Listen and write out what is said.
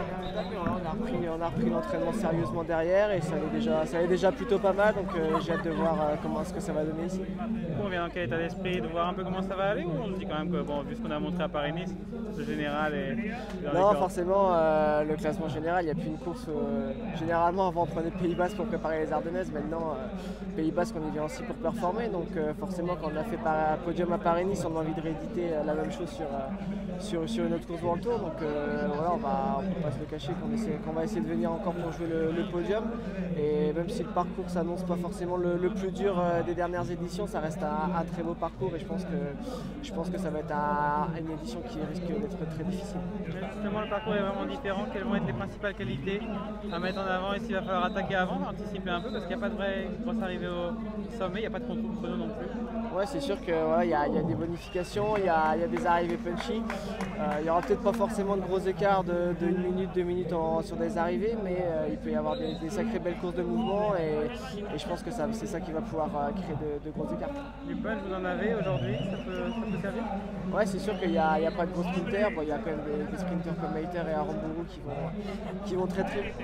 dernière étape, mais on a repris l'entraînement sérieusement derrière et ça allait déjà plutôt pas mal, donc j'ai hâte de voir comment est-ce que ça va donner ici. Du coup, on vient dans quel état d'esprit de voir un peu comment ça va aller, ou on se dit quand même que, bon, vu ce qu'on a montré à Paris-Nice, le général est dans les Non, cordes? forcément, le classement général, il n'y a plus une course. Généralement, avant, on prenait Pays Basque pour préparer les Ardennaises. Maintenant, Pays Basque, on y vient aussi pour performer. Donc, forcément, quand on a fait podium à Paris-Nice, on a envie de rééditer la même chose sur une autre course World Tour. Donc, voilà, on ne peut pas se le cacher qu'on va essayer de venir encore pour jouer le podium. Et même si le parcours s'annonce pas forcément le plus dur des dernières éditions, ça reste un très beau parcours et je pense que ça va être une édition qui risque d'être très difficile. Mais justement, le parcours est vraiment différent. Quelles vont être les principales qualités à mettre en avant, et s'il va falloir attaquer avant, anticiper un peu, parce qu'il n'y a pas de vraie grosse arrivée au sommet, il n'y a pas de contrôle chrono non plus. Ouais, c'est sûr qu'il y a des bonifications, il y a des arrivées punchy. Il n'y aura peut-être pas forcément de gros écarts de 1 minute, 2 minutes sur des arrivées, mais il peut y avoir des sacrées belles courses de mouvement et je pense que c'est ça qui va pouvoir créer de gros écarts. Du punch, vous en avez aujourd'hui, ça peut servir? Ouais, c'est sûr qu'il n'y a pas de gros sprinters. Bon, il y a quand même des sprinters comme Maïter et Aramburu qui vont très très vite.